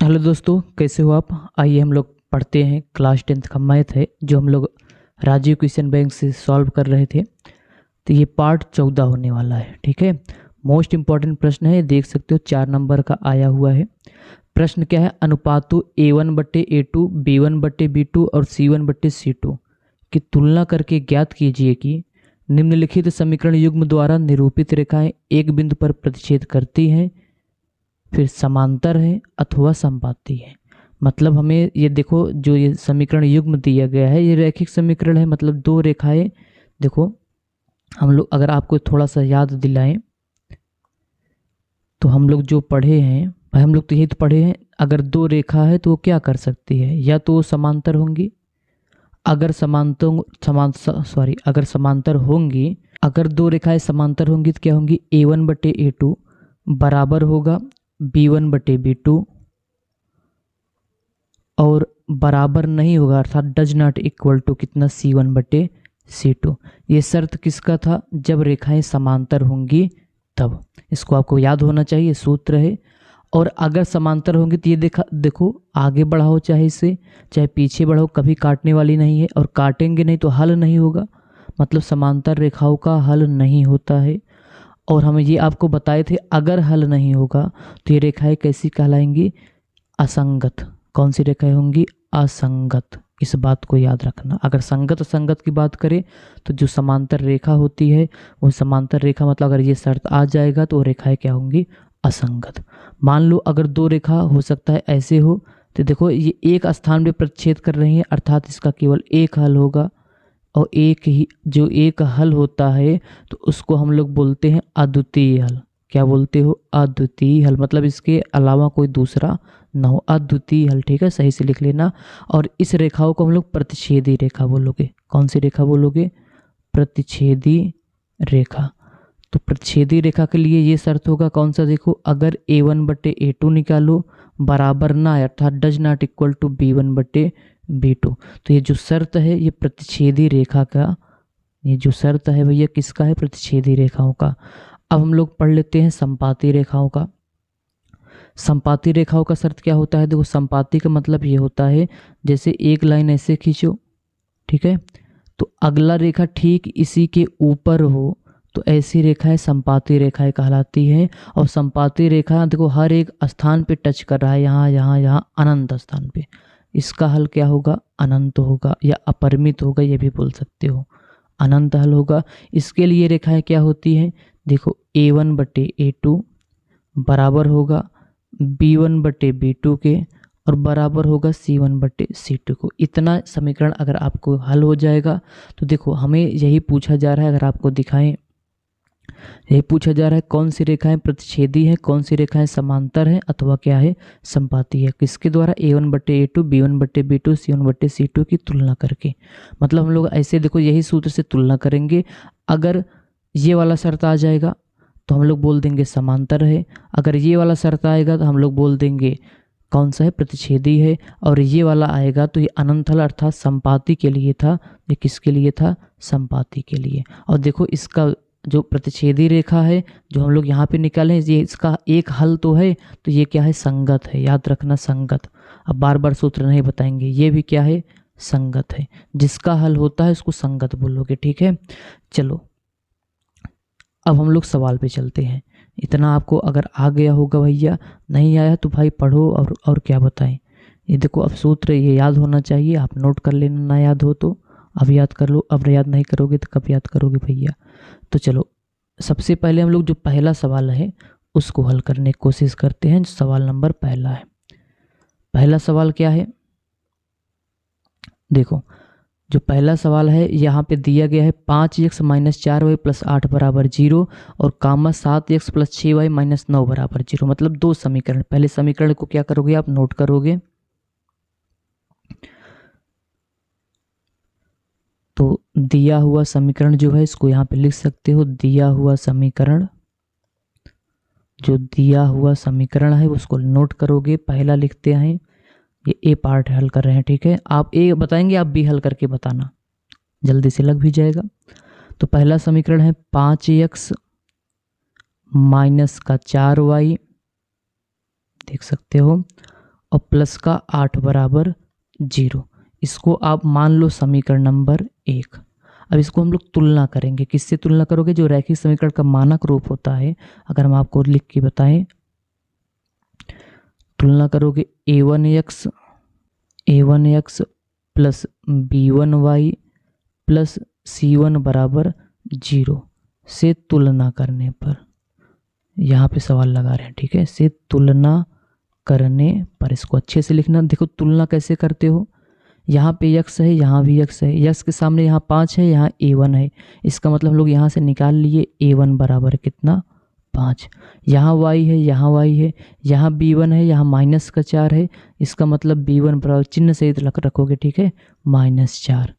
Hello दोस्तों, कैसे हो आप। आइए हम लोग पढ़ते हैं। क्लास 10th का मैथ है जो हम लोग राजीव क्वेश्चन बैंक से सॉल्व कर रहे थे। तो ये पार्ट 14 होने वाला है। ठीक है, मोस्ट इम्पॉर्टेंट प्रश्न है, देख सकते हो 4 नंबर का आया हुआ है। प्रश्न क्या है, अनुपातों A1/A2, B1/B2 और C1/C2 की तुलना करके ज्ञात कीजिए कि निम्नलिखित समीकरण युग्म द्वारा निरूपित रेखाएं एक बिंदु पर प्रतिच्छेद करती हैं, फिर समांतर है अथवा समपाती है। मतलब हमें ये देखो, जो ये समीकरण युग्म दिया गया है ये रैखिक समीकरण है, मतलब दो रेखाएं। देखो हम लोग अगर आपको थोड़ा सा याद दिलाएं तो हम लोग जो पढ़े हैं भाई, हम लोग तो यही तो पढ़े हैं। अगर दो रेखा है तो वो क्या कर सकती है, या तो वो समांतर होंगी। अगर अगर समांतर होंगी, अगर दो रेखाएं समांतर होंगी तो क्या होंगी, A1/A2 बराबर होगा B1/B2, और बराबर नहीं होगा अर्थात डज नॉट इक्वल टू कितना, C1/C2। ये शर्त किसका था, जब रेखाएं समांतर होंगी तब। इसको आपको याद होना चाहिए, सूत्र है। और अगर समांतर होंगी तो ये देखो आगे बढ़ाओ चाहे इसे, चाहे पीछे बढ़ाओ, कभी काटने वाली नहीं है, और काटेंगे नहीं तो हल नहीं होगा। मतलब समांतर रेखाओं का हल नहीं होता है। और हम ये आपको बताए थे, अगर हल नहीं होगा तो ये रेखाएं कैसी कहलाएंगी, असंगत। कौन सी रेखाएं होंगी, असंगत। इस बात को याद रखना। अगर संगत असंगत की बात करें तो जो समांतर रेखा होती है वो समांतर रेखा, मतलब अगर ये शर्त आ जाएगा तो वो रेखाएं क्या होंगी, असंगत। मान लो अगर दो रेखा हो सकता है ऐसे हो, तो देखो ये एक स्थान पे प्रतिच्छेद कर रही है, अर्थात इसका केवल एक हल होगा। और एक ही जो एक हल होता है तो उसको हम लोग बोलते हैं अद्वितीय हल। क्या बोलते हो, अद्वितीय हल। मतलब इसके अलावा कोई दूसरा ना हो, अद्वितीय हल। ठीक है, सही से लिख लेना। और इस रेखाओं को हम लोग प्रतिच्छेदी रेखा बोलोगे। कौन सी रेखा बोलोगे, प्रतिच्छेदी रेखा। तो प्रतिच्छेदी रेखा के लिए ये शर्त होगा कौन सा, देखो अगर A1/A2 निकालो बराबर ना है, अर्थात does not equal to B1/B2, तो ये जो शर्त है ये प्रतिच्छेदी रेखा का, ये जो शर्त है भैया किसका है, प्रतिच्छेदी रेखाओं का। अब हम लोग पढ़ लेते हैं संपाती रेखाओं का। संपाती रेखाओं का शर्त क्या होता है, देखो संपाती का मतलब ये होता है, जैसे एक लाइन ऐसे खींचो, ठीक है, तो अगला रेखा ठीक इसी के ऊपर हो तो ऐसी रेखाएं संपाती रेखाएं कहलाती हैं। और संपाती रेखा देखो हर एक स्थान पे टच कर रहा है, यहाँ यहाँ यहाँ अनंत स्थान पे। इसका हल क्या होगा, अनंत होगा, या अपरिमित होगा, ये भी बोल सकते हो, अनंत हल होगा। इसके लिए रेखाएं क्या होती हैं, देखो A1/A2 बराबर होगा B1/B2 के, और बराबर होगा C1/C2 को। इतना समीकरण अगर आपको हल हो जाएगा तो देखो हमें यही पूछा जा रहा है, अगर आपको दिखाएं, यही पूछा जा रहा है कौन सी रेखाएं प्रतिच्छेदी हैं, कौन सी रेखाएं समांतर हैं अथवा क्या है, संपाती है। किसके द्वारा, A1/A2, B1/B2, C1/C2 की तुलना करके। मतलब हम लोग ऐसे देखो यही सूत्र से तुलना करेंगे। अगर ये वाला शर्त आ जाएगा तो हम लोग बोल देंगे समांतर है। अगर ये वाला शर्त आएगा तो हम लोग बोल देंगे कौन सा है, प्रतिच्छेदी है। और ये वाला आएगा तो ये अनंत हल अर्थात संपाती के लिए था। ये किसके लिए था, संपाती के लिए। और देखो इसका जो प्रतिच्छेदी रेखा है जो हम लोग यहाँ पे निकाले, ये इसका एक हल तो है, तो ये क्या है, संगत है। याद रखना, संगत। अब बार बार सूत्र नहीं बताएंगे, ये भी क्या है, संगत है। जिसका हल होता है उसको संगत बोलोगे। ठीक है, चलो अब हम लोग सवाल पे चलते हैं। इतना आपको अगर आ गया होगा भैया, नहीं आया तो भाई पढ़ो और क्या बताएं। ये देखो अब सूत्र ये याद होना चाहिए, आप नोट कर लेना, ना याद हो तो अब याद कर लो। अब याद नहीं करोगे तो कब याद करोगे भैया। तो चलो सबसे पहले हम लोग जो पहला सवाल है उसको हल करने की कोशिश करते हैं। सवाल नंबर पहला है। पहला सवाल क्या है, देखो जो पहला सवाल है यहाँ पे दिया गया है 5x - 4y + 8 बराबर 0 और कामा 7x + 6y - 9 बराबर 0। मतलब दो समीकरण, पहले समीकरण को क्या करोगे, आप नोट करोगे। तो दिया हुआ समीकरण जो है इसको यहाँ पे लिख सकते हो, दिया हुआ समीकरण, जो दिया हुआ समीकरण है उसको नोट करोगे। पहला लिखते हैं, ये ए पार्ट हल कर रहे हैं, ठीक है। आप ए बताएंगे, आप बी हल करके बताना, जल्दी से लग भी जाएगा। तो पहला समीकरण है 5x - 4y, देख सकते हो, और प्लस का 8 बराबर 0। इसको आप मान लो समीकरण नंबर 1। अब इसको हम लोग तुलना करेंगे। किससे तुलना करोगे? जो रैखिक समीकरण का मानक रूप होता है, अगर हम आपको लिख के बताएं, तुलना करोगे a1x plus b1y plus c1 बराबर 0 से तुलना करने पर, यहाँ पे सवाल लगा रहे हैं, ठीक है, से तुलना करने पर। इसको अच्छे से लिखना। देखो तुलना कैसे करते हो, यहाँ पे x है, यहाँ भी x है, x के सामने यहाँ 5 है, यहाँ a1 है, इसका मतलब हम लोग यहाँ से निकाल लिए a1 बराबर कितना, 5। यहाँ y है, यहाँ y है, यहाँ b1 है, यहाँ माइनस का 4 है, इसका मतलब b1 बराबर चिन्ह सहित रखोगे, ठीक है, -4।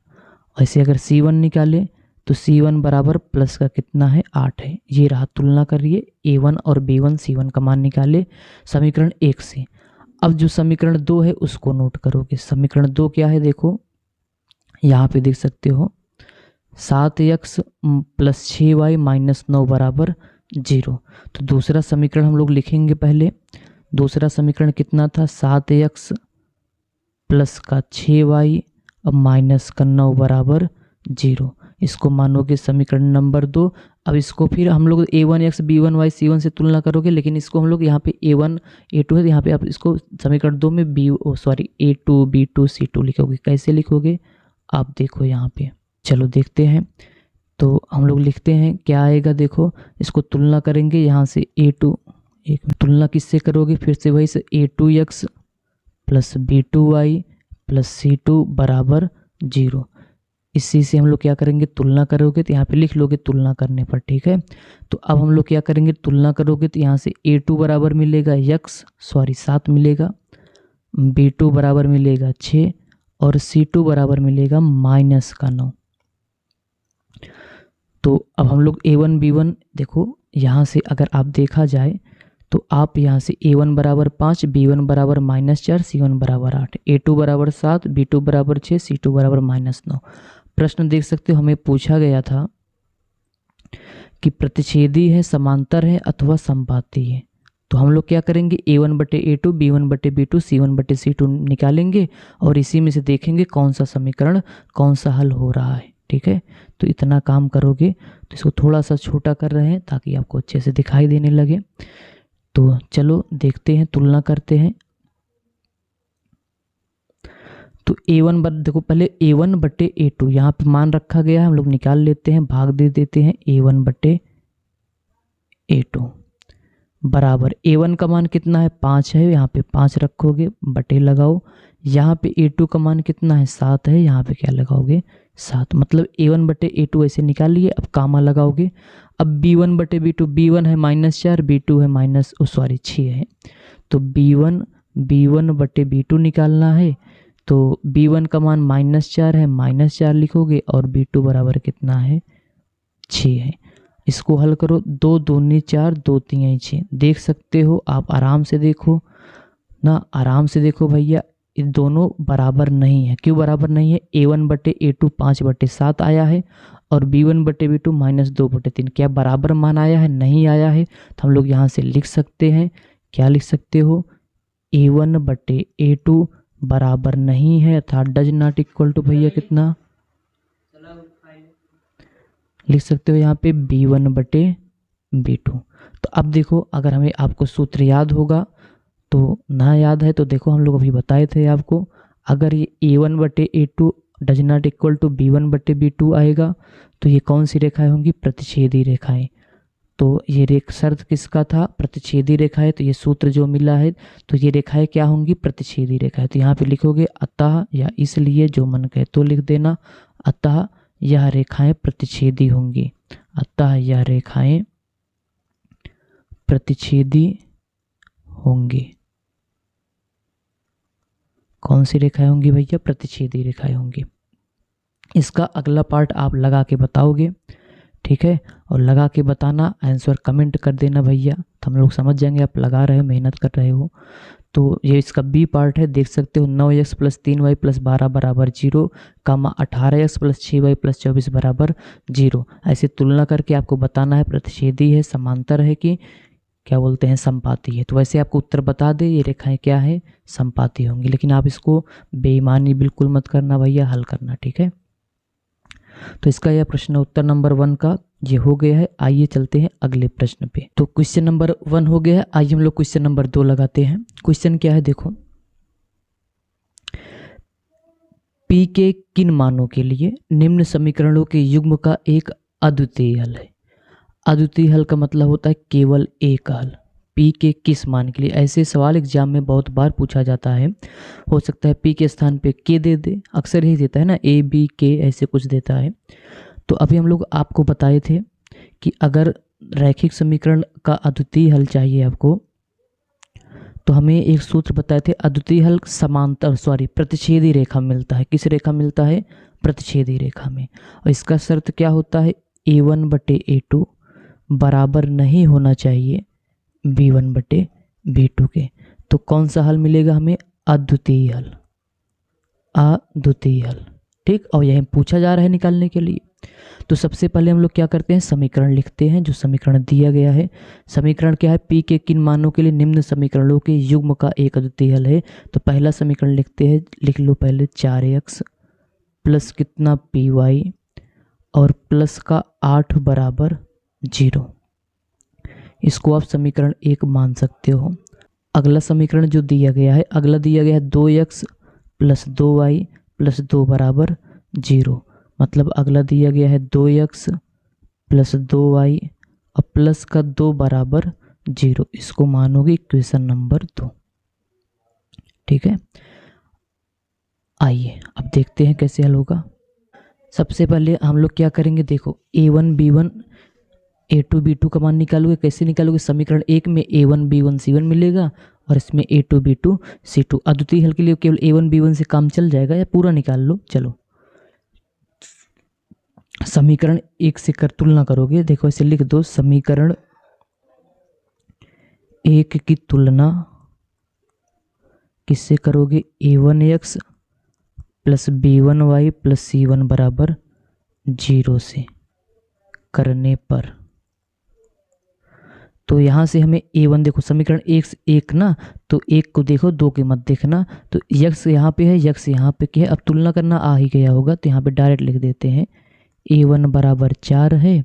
ऐसे अगर c1 निकाले तो c1 बराबर प्लस का कितना है, 8 है। ये रहा, तुलना करिए a1 और b1, c1 का मान निकाले समीकरण 1 से। अब जो समीकरण 2 है उसको नोट करोगे। समीकरण 2 क्या है? देखो यहाँ पे देख सकते हो, 7x प्लस 6y माइनस 9 बराबर 0। तो दूसरा समीकरण हम लोग लिखेंगे पहले। दूसरा समीकरण कितना था? 7x प्लस का 6y अब माइनस का 9 बराबर 0। इसको मानोगे समीकरण नंबर 2। अब इसको फिर हम लोग a1x b1y c1 से तुलना करोगे, लेकिन इसको हम लोग यहाँ पे a1 a2 है, यहाँ पे आप इसको समीकरण 2 में a2 b2 c2 लिखोगे। कैसे लिखोगे आप देखो यहाँ पे, चलो देखते हैं। तो हम लोग लिखते हैं, क्या आएगा देखो, इसको तुलना करेंगे यहाँ से a2, एक मिनट, तुलना किससे करोगे? फिर से वही से a2x plus b2y plus c2 बराबर 0। इसी से हम लोग क्या करेंगे, तुलना करोगे तो यहाँ पे लिख लोगे तुलना करने पर, ठीक है। तो अब हम लोग क्या करेंगे, तुलना करोगे तो यहाँ से a2 बराबर मिलेगा 7 मिलेगा, b2 बराबर मिलेगा 6 और c2 बराबर मिलेगा माइनस का 9। तो अब हम लोग a1 b1 देखो, यहाँ से अगर आप देखा जाए तो आप यहाँ से a1 बराबर 5, b1 बराबर -4, c1 बराबर 8, a2 बराबर 7, b2 बराबर 6, c2 बराबर -9। प्रश्न देख सकते हो, हमें पूछा गया था कि प्रतिच्छेदी है, समांतर है अथवा समबाती है। तो हम लोग क्या करेंगे, a1 बटे a2, b1 बटे b2, c1 बटे c2 निकालेंगे और इसी में से देखेंगे कौन सा समीकरण कौन सा हल हो रहा है, ठीक है। तो इतना काम करोगे। तो इसको थोड़ा सा छोटा कर रहे हैं ताकि आपको अच्छे से दिखाई देने लगे। तो चलो देखते हैं, तुलना करते हैं। तो a1 देखो पहले a1 बटे a2 यहाँ पे मान रखा गया है, हम लोग निकाल लेते हैं, भाग दे देते हैं a1 बटे a2 बराबर a1 का मान कितना है, 5 है, यहाँ पे 5 रखोगे, बटे लगाओ। यहाँ पे a2 का मान कितना है, 7 है, यहाँ पे क्या लगाओगे, 7। मतलब a1 बटे a2 ऐसे निकाल लिए। अब कामा लगाओगे। अब b1 बटे b2, b1 है -4, b2 है 6 है। तो b1 बटे b2 निकालना है। तो b1 का मान -4 है, -4 लिखोगे और b2 बराबर कितना है, 6 है। इसको हल करो, 2 दूनी 4, 2 तीन 6। देख सकते हो आप, आराम से देखो ना, आराम से देखो भैया, ये दोनों बराबर नहीं है। क्यों बराबर नहीं है? a1 बटे a2 5 बटे 7 आया है और b1 बटे b2 -2 बटे 3। क्या बराबर मान आया है? नहीं आया है। तो हम लोग यहाँ से लिख सकते हैं, क्या लिख सकते हो, a1 बटे a2 बराबर नहीं है, अर्थात डज नॉट इक्वल टू भैया कितना लिख सकते हो यहाँ पे, b1 बटे b2। तो अब देखो, अगर हमें आपको सूत्र याद होगा तो ना याद है तो देखो, हम लोग अभी बताए थे आपको, अगर ये a1 बटे a2 does not equal to b1 बटे b2 आएगा तो ये कौन सी रेखाएं होंगी, प्रतिच्छेदी रेखाएं। तो ये शर्त किसका था, प्रतिच्छेदी रेखा है। तो ये सूत्र जो मिला है, तो ये रेखाएं क्या होंगी, प्रतिच्छेदी रेखाएं। तो यहाँ पे लिखोगे अतः या इसलिए, जो मन कहे तो लिख देना, अतः यह रेखाएं प्रतिच्छेदी होंगी, अतः यह रेखाएं प्रतिच्छेदी होंगी। कौन सी रेखाएं होंगी भैया, प्रतिच्छेदी रेखाएं होंगी। इसका अगला पार्ट आप लगा के बताओगे, ठीक है, और लगा के बताना, आंसर कमेंट कर देना भैया, तो हम लोग समझ जाएंगे आप लगा रहे हो, मेहनत कर रहे हो। तो ये इसका बी पार्ट है, देख सकते हो, 9x प्लस 3y प्लस 12 बराबर 0, 18x प्लस 6y प्लस 24 बराबर 0। ऐसे तुलना करके आपको बताना है प्रतिच्छेदी है, समांतर है कि क्या बोलते हैं, संपाती है। तो वैसे आपको उत्तर बता दे ये रेखाएं क्या है, संपाती होंगी, लेकिन आप इसको बेईमानी बिल्कुल मत करना भैया, हल करना, ठीक है। तो इसका यह प्रश्न उत्तर नंबर 1 का ये हो गया है। आइए चलते हैं अगले प्रश्न पे। तो क्वेश्चन नंबर 1 हो गया है, आइए हम लोग क्वेश्चन नंबर 2 लगाते हैं। क्वेश्चन क्या है देखो, पी के किन मानों के लिए निम्न समीकरणों के युग्म का एक अद्वितीय हल है। अद्वितीय हल का मतलब होता है केवल एक हल। पी के किस मान के लिए, ऐसे सवाल एग्जाम में बहुत बार पूछा जाता है। हो सकता है पी के स्थान पे के दे दे, अक्सर ही देता है ना, ए बी के ऐसे कुछ देता है। तो अभी हम लोग आपको बताए थे कि अगर रैखिक समीकरण का अद्वितीय हल चाहिए आपको, तो हमें एक सूत्र बताए थे, अद्वितीय हल समांतर प्रतिच्छेदी रेखा में मिलता है। किस रेखा मिलता है, प्रतिच्छेदी रेखा में। और इसका शर्त क्या होता है, a1/a2 बराबर नहीं होना चाहिए b1/b2 के। तो कौन सा हल मिलेगा हमें, अद्वितीय हल, अद्वितीय हल, ठीक। और यही पूछा जा रहा है निकालने के लिए। तो सबसे पहले हम लोग क्या करते हैं, समीकरण लिखते हैं, जो समीकरण दिया गया है। समीकरण क्या है, पी के किन मानों के लिए निम्न समीकरणों के युग्म का एक अद्वितीय हल है। तो पहला समीकरण लिखते हैं, लिख लो पहले 4x प्लस कितना py और प्लस का 8 बराबर 0। इसको आप समीकरण 1 मान सकते हो। अगला समीकरण जो दिया गया है, अगला दिया गया है 2x प्लस 2y प्लस 2 बराबर 0। मतलब अगला दिया गया है 2x प्लस 2y और प्लस का 2 बराबर 0। इसको मानोगे इक्वेशन नंबर 2, ठीक है। आइए अब देखते हैं कैसे हल होगा। सबसे पहले हम लोग क्या करेंगे, देखो a1 b1 a2 b2 का मान निकालोगे। कैसे निकालोगे, समीकरण 1 में a1 b1 c1 मिलेगा और इसमें a2 b2 c2। अद्वितीय हल के लिए केवल a1 b1 से काम चल जाएगा, या पूरा निकाल लो। चलो समीकरण 1 से कर तुलना करोगे, देखो ऐसे लिख दो, समीकरण 1 की तुलना किससे करोगे, a1x plus b1y plus c1 बराबर 0 से करने पर। तो यहाँ से हमें a1 देखो, समीकरण 1 ना, तो 1 को देखो, 2 की मत देखना। तो x यहाँ पे है, x यहाँ पे क्या है, अब तुलना करना आ ही गया होगा, तो यहाँ पे डायरेक्ट लिख देते हैं a1 बराबर 4 है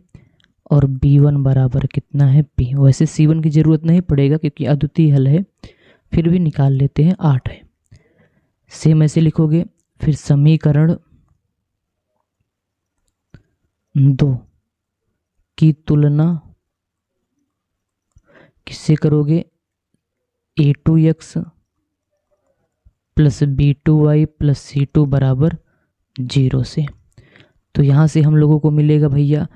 और b1 बराबर कितना है p। वैसे c1 की ज़रूरत नहीं पड़ेगा क्योंकि अद्वितीय हल है, फिर भी निकाल लेते हैं, 8 है। सेम ऐसे लिखोगे। फिर समीकरण 2 की तुलना किससे करोगे, a2x plus b2y plus c2 बराबर 0 से। तो यहाँ से हम लोगों को मिलेगा भैया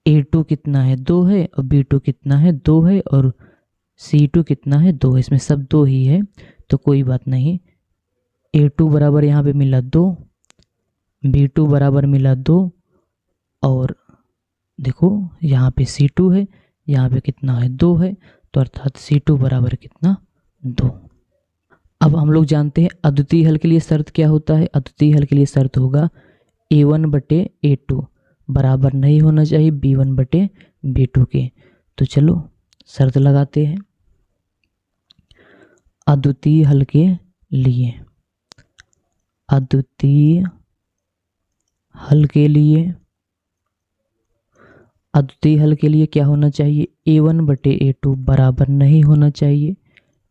a2 कितना है, 2 है, और b2 कितना है, 2 है, और c2 कितना है, 2 है। इसमें सब 2 ही है, तो कोई बात नहीं। a2 बराबर यहाँ पे मिला 2, b2 बराबर मिला 2, और देखो यहाँ पे c2 है, यहाँ पे कितना है, 2 है, तो अर्थात c2 बराबर कितना, 2। अब हम लोग जानते हैं अद्वितीय हल के लिए शर्त क्या होता है। अद्वितीय हल के लिए शर्त होगा a1/a2 बराबर नहीं होना चाहिए b1/b2 के। तो चलो शर्त लगाते हैं। अद्वितीय हल के लिए, अद्वितीय हल के लिए, अद्वितीय हल के लिए क्या होना चाहिए, a1/a2 बराबर नहीं होना चाहिए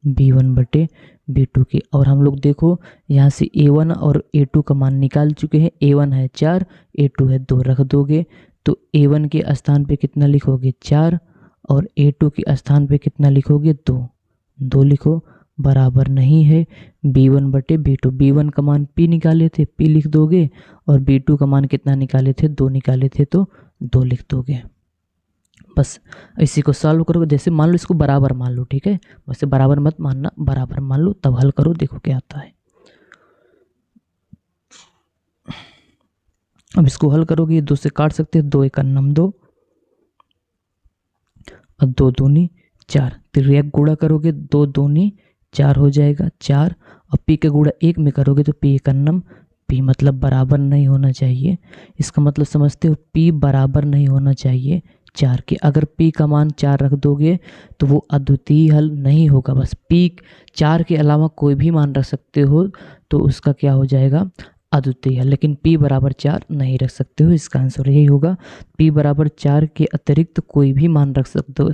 b1/b2 के। और हम लोग देखो यहाँ से a1 और a2 का मान निकाल चुके हैं। a1 है 4, a2 है 2, रख दोगे तो a1 के स्थान पे कितना लिखोगे, 4, और a2 के स्थान पे कितना लिखोगे, 2। 2 लिखो, बराबर नहीं है b1/b2। b1 का मान p निकाले थे, p लिख दोगे, और b2 का मान कितना निकाले थे, 2 निकाले थे, तो 2 लिख दोगे। बस इसी को सॉल्व करोगे। जैसे मान लो इसको बराबर मान लो, ठीक है, वैसे बराबर मत मानना, बराबर मान लो, तब हल करो, देखो क्या आता है। अब इसको हल करोगे, 2 से काट सकते हैं, 2 × 2 और 2 दूनी 4। फिर एक गुणा करोगे, 2 दूनी 4 हो जाएगा, 4, और p का गुणा 1 में करोगे तो p × p, मतलब बराबर नहीं होना चाहिए। इसका मतलब समझते हो, p बराबर नहीं होना चाहिए 4 के। अगर p का मान 4 रख दोगे तो वो अद्वितीय हल नहीं होगा। बस p 4 के अलावा कोई भी मान रख सकते हो तो उसका क्या हो जाएगा, अद्वितीय हल। लेकिन p बराबर 4 नहीं रख सकते हो, इसका आंसर यही होगा। p बराबर 4 के अतिरिक्त कोई भी मान रख सकते हो,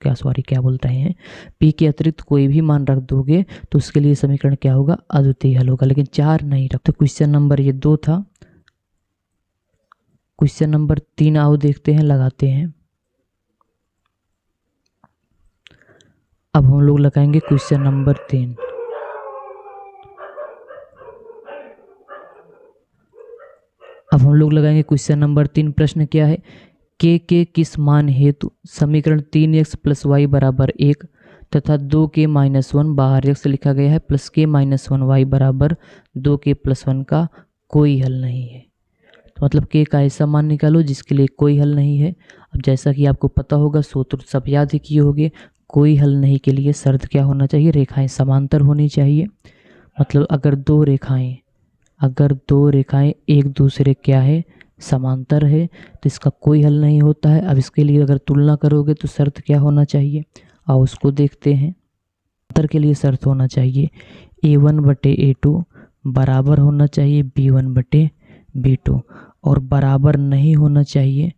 क्या बोल रहे हैं, p के अतिरिक्त कोई भी मान रख दोगे तो उसके लिए समीकरण क्या होगा, अद्वितीय हल होगा। लेकिन 4 नहीं रख। तो क्वेश्चन नंबर ये 2 था। क्वेश्चन नंबर 3 आओ देखते हैं, लगाते हैं। अब हम लोग लगाएंगे क्वेश्चन नंबर 3। अब हम लोग लगाएंगे क्वेश्चन नंबर 3। प्रश्न क्या है, के किस मान हेतु समीकरण 3x प्लस वाई बराबर 1 तथा 2k-1 बाहर x लिखा गया है प्लस k-1 वाई बराबर 2k प्लस 1 का कोई हल नहीं है। तो मतलब के का ऐसा मान निकालो जिसके लिए कोई हल नहीं है। अब जैसा कि आपको पता होगा, सूत्र सब याद ही किए होंगे, कोई हल नहीं के लिए शर्त क्या होना चाहिए, रेखाएं समांतर होनी चाहिए। मतलब अगर दो रेखाएं एक दूसरे क्या है, समांतर है, तो इसका कोई हल नहीं होता है। अब इसके लिए अगर तुलना करोगे तो शर्त क्या होना चाहिए, आओ उसको देखते हैं। समांतर के लिए शर्त होना चाहिए a1/a2 बराबर होना चाहिए b1/b2 और बराबर नहीं होना चाहिए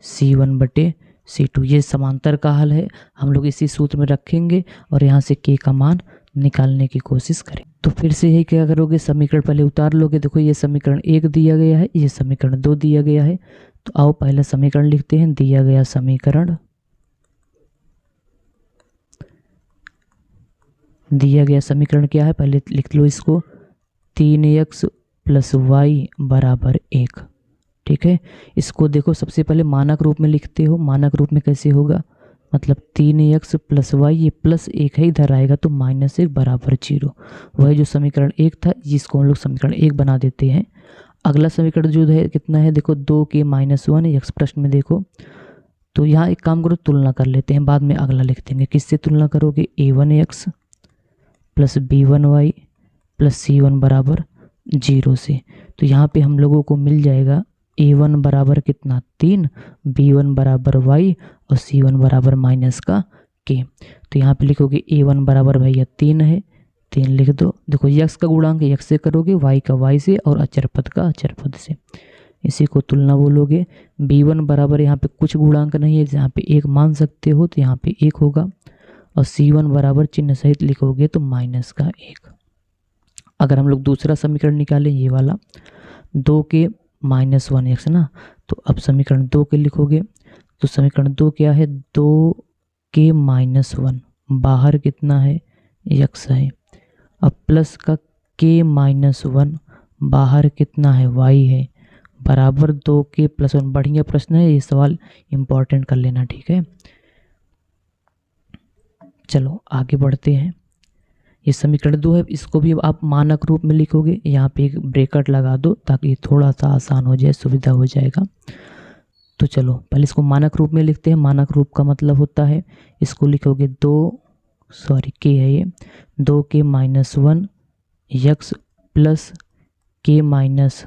c1/c2। ये समांतर का हल है। हम लोग इसी सूत्र में रखेंगे और यहाँ से k का मान निकालने की कोशिश करें। तो फिर से यही क्या करोगे, समीकरण पहले उतार लोगे। देखो ये समीकरण 1 दिया गया है, ये समीकरण 2 दिया गया है। तो आओ पहले समीकरण लिखते हैं। दिया गया समीकरण क्या है, पहले लिख लो इसको, 3x प्लस वाई बराबर 1। ठीक है, इसको देखो सबसे पहले मानक रूप में लिखते हो। मानक रूप में कैसे होगा, मतलब 3x प्लस वाई, ये प्लस 1 है, इधर आएगा तो -1 बराबर 0। वह जो समीकरण 1 था जिसको हम लोग समीकरण 1 बना देते हैं। अगला समीकरण जो है कितना है, देखो 2k-1 x प्रश्न में देखो। तो यहाँ एक काम करो, तुलना कर लेते हैं, बाद में अगला लिख देंगे। किससे तुलना करोगे, a1x plus b1y plus c1 बराबर 0 से। तो यहाँ पे हम लोगों को मिल जाएगा a1 बराबर कितना, 3, b1 बराबर y और c1 बराबर -k। तो यहाँ पे लिखोगे a1 बराबर भैया 3 है, 3 लिख दो। देखो x का गुणांक x से करोगे, y का y से और अचर पद का अचर पद से, इसी को तुलना बोलोगे। b1 बराबर यहाँ पे कुछ गुणांक नहीं है, यहाँ पे 1 मान सकते हो तो यहाँ पे 1 होगा और c1 बराबर चिन्ह सहित लिखोगे तो -1। अगर हम लोग दूसरा समीकरण निकालें, ये वाला 2k-1x ना, तो अब समीकरण 2 के लिखोगे तो समीकरण 2 क्या है, 2k-1 बाहर कितना है, x है। अब प्लस का k-1 बाहर कितना है, y है, बराबर 2k + 1। बढ़िया प्रश्न है, ये सवाल इंपॉर्टेंट कर लेना, ठीक है। चलो आगे बढ़ते हैं। ये समीकरण 2 है, इसको भी आप मानक रूप में लिखोगे। यहाँ पे एक ब्रैकेट लगा दो ताकि थोड़ा सा आसान हो जाए, सुविधा हो जाएगा। तो चलो पहले इसको मानक रूप में लिखते हैं। मानक रूप का मतलब होता है, इसको लिखोगे k है ये, 2k-1 x प्लस k-1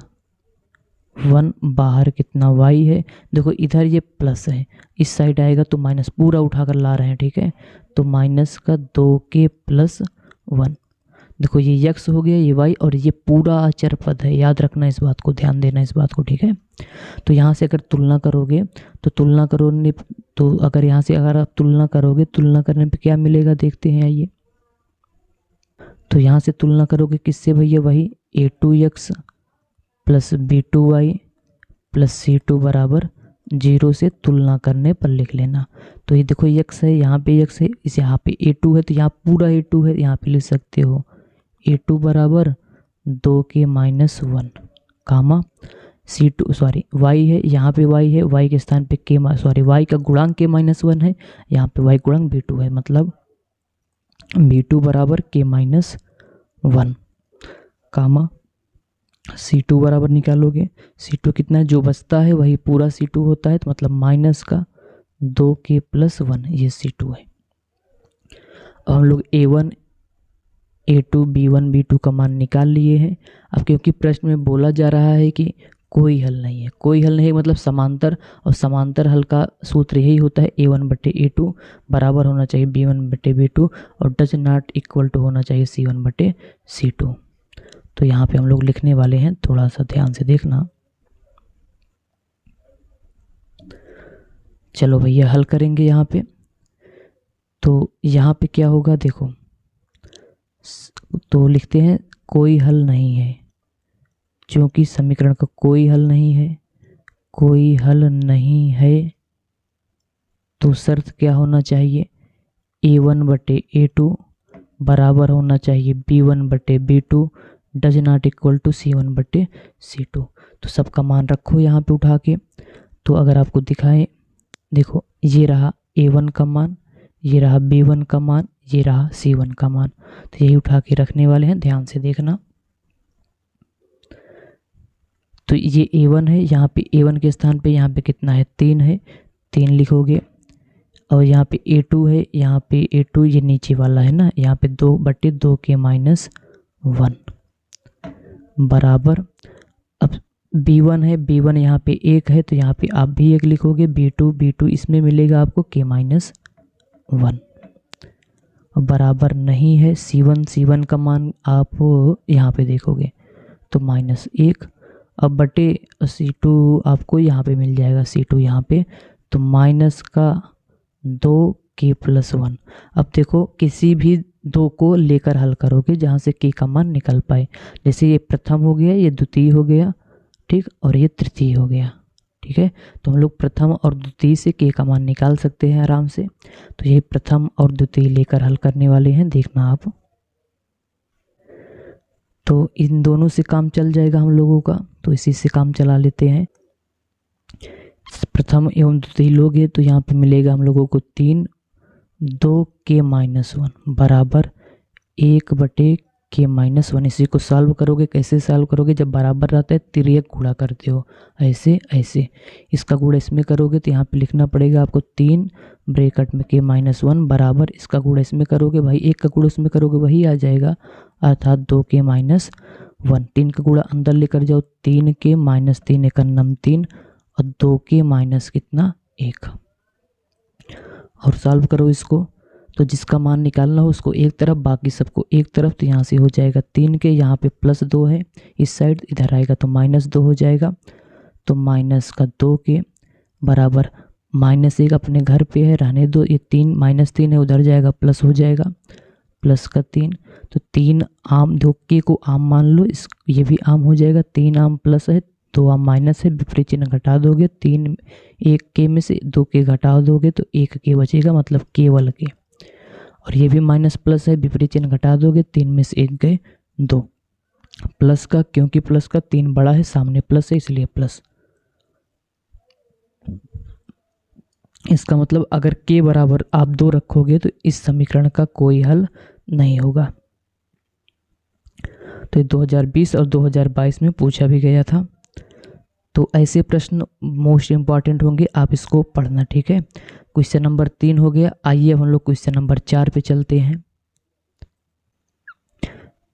बाहर कितना y है। देखो इधर ये प्लस है, इस साइड आएगा तो माइनस, पूरा उठाकर ला रहे हैं, ठीक है। तो माइनस का 2k + 1। देखो ये x हो गया, ये y, और ये पूरा अचर पद है, याद रखना इस बात को, ध्यान देना इस बात को, ठीक है। तो यहाँ से अगर तुलना करोगे तो अगर यहाँ से अगर आप तुलना करोगे, तुलना करने पे क्या मिलेगा देखते हैं, आइए। तो यहाँ से तुलना करोगे किससे भैया, वही a2x plus b2y plus c2 बराबर 0 से तुलना करने पर लिख लेना। तो ये देखो x है, यहाँ पे x है, इस यहाँ पे a2 है, तो यहाँ पूरा a2 है, यहाँ पे लिख सकते हो a2 बराबर 2k-1 कामा c2 y है, यहाँ पे y है, y के स्थान पे y का गुणांक k-1 है, यहाँ पे y गुणांक b2 है, मतलब b2 बराबर k-1 कामा c2 बराबर निकालोगे। c2 कितना है, जो बचता है वही पूरा c2 होता है, तो मतलब माइनस का 2k + 1, ये c2 है। अब हम लोग a1 a2 b1 b2 का मान निकाल लिए हैं। अब क्योंकि प्रश्न में बोला जा रहा है कि कोई हल नहीं है। कोई हल नहीं है मतलब समांतर, और समांतर हल का सूत्र यही होता है A1/A2 बराबर होना चाहिए B1/B2 और डज नॉट इक्वल टू होना चाहिए C1/C2। तो यहाँ पे हम लोग लिखने वाले हैं, थोड़ा सा ध्यान से देखना। चलो भैया हल करेंगे यहाँ पे। तो यहाँ पे क्या होगा देखो, तो लिखते हैं कोई हल नहीं है, क्योंकि समीकरण का कोई हल नहीं है, कोई हल नहीं है तो शर्त क्या होना चाहिए, A1/A2 बराबर होना चाहिए B1/B2 does not equal to C1/C2। तो सबका मान रखो यहाँ पे उठा के। तो अगर आपको दिखाएं, देखो ये रहा A1 का मान, ये रहा B1 का मान, ये रहा C1 का मान। तो यही उठा के रखने वाले हैं, ध्यान से देखना। तो ये A1 है, यहाँ पे A1 के स्थान पे यहाँ पे कितना है 3 है, 3 लिखोगे। और यहाँ पे A2 है, यहाँ पे A2 ये नीचे वाला है ना, यहाँ पे 2/2 के -1 बराबर। अब B1 है, B1 यहाँ पे 1 है तो यहाँ पे आप भी 1 लिखोगे। B2 इसमें मिलेगा आपको के -1 बराबर नहीं है C1 का मान आप यहाँ पे देखोगे तो -1। अब बटे C2 आपको यहाँ पे मिल जाएगा, C2 यहाँ पे तो -2 के +1। अब देखो किसी भी दो को लेकर हल करोगे जहाँ से के का मान निकल पाए। जैसे ये प्रथम हो गया, ये द्वितीय हो गया, ठीक, और ये तृतीय हो गया, ठीक है। तो हम लोग प्रथम और द्वितीय से के का मान निकाल सकते हैं आराम से। तो यही प्रथम और द्वितीय लेकर हल करने वाले हैं, देखना आप। तो इन दोनों से काम चल जाएगा हम लोगों का, तो इसी से काम चला लेते हैं। प्रथम एवं द्वितीय लोगे तो यहाँ पे मिलेगा हम लोगों को 3 2 के -1 बराबर 1/के -1। इसी को सॉल्व करोगे, कैसे सॉल्व करोगे, जब बराबर रहता है तिर्यक गुणा करते हो, ऐसे ऐसे। इसका गुणा इसमें करोगे तो यहाँ पे लिखना पड़ेगा आपको 3 ब्रैकेट में के -1 बराबर, इसका गुणा इसमें करोगे भाई, 1 का गुणा उसमें करोगे वही आ जाएगा, अर्थात 2 के -1। 3 का गुणा अंदर लेकर जाओ, 3 के -3 एक 3 और 2 के माइनस कितना 1, और सॉल्व करो इसको। तो जिसका मान निकालना हो उसको एक तरफ, बाकी सबको एक तरफ। तो यहाँ से हो जाएगा 3 के, यहाँ पे +2 है इस साइड, इधर आएगा तो -2 हो जाएगा। तो -2 के बराबर -1 अपने घर पे है, रहने दो। ये 3 -3 है, उधर जाएगा प्लस हो जाएगा, +3। तो 3 आम, 2 के को आम मान लो, इस ये भी आम हो जाएगा। 3 आम प्लस है, 2 आम माइनस है, विपरीत चिन्ह घटा दोगे। 3 1 के में से 2 के घटा दोगे तो 1 के बचेगा, मतलब केवल के। और ये भी माइनस प्लस है, विपरीत चिन्ह घटा दोगे, 3 में से 1 गए 2। प्लस का, क्योंकि प्लस का 3 बड़ा है, सामने प्लस है इसलिए प्लस। इसका मतलब अगर के बराबर आप 2 रखोगे तो इस समीकरण का कोई हल नहीं होगा। तो ये 2020 और 2022 में पूछा भी गया था। तो ऐसे प्रश्न मोस्ट इम्पॉर्टेंट होंगे, आप इसको पढ़ना, ठीक है। क्वेश्चन नंबर 3 हो गया। आइए हम लोग क्वेश्चन नंबर 4 पे चलते हैं।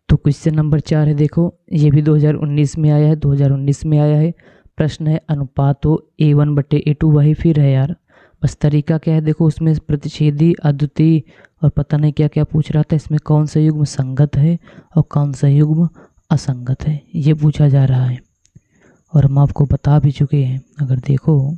तो क्वेश्चन नंबर 4 है, देखो ये भी 2019 में आया है, 2019 में आया है। प्रश्न है अनुपात हो A1/A2, वही फिर है यार, बस तरीका क्या है देखो, उसमें प्रतिच्छेदी, अद्वितीय और पता नहीं क्या क्या पूछ रहा था। इसमें कौन सा युग्म संगत है और कौन सा युग्म असंगत है, ये पूछा जा रहा है। और हम आपको बता भी चुके हैं, अगर देखो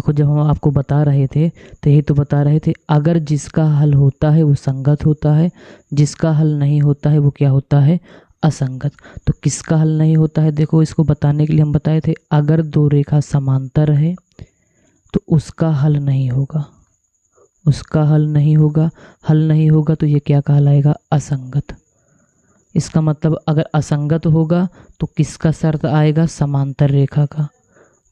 जब हम आपको बता रहे थे तो यही तो बता रहे थे, अगर जिसका हल होता है वो संगत होता है, जिसका हल नहीं होता है वो क्या होता है, असंगत। तो किसका हल नहीं होता है, देखो इसको बताने के लिए हम बताए थे, अगर दो रेखा समांतर है तो उसका हल नहीं होगा, उसका हल नहीं होगा। हल नहीं होगा तो ये क्या कहलाएगा, असंगत। इसका मतलब अगर असंगत होगा तो किसका शर्त आएगा, समांतर रेखा का,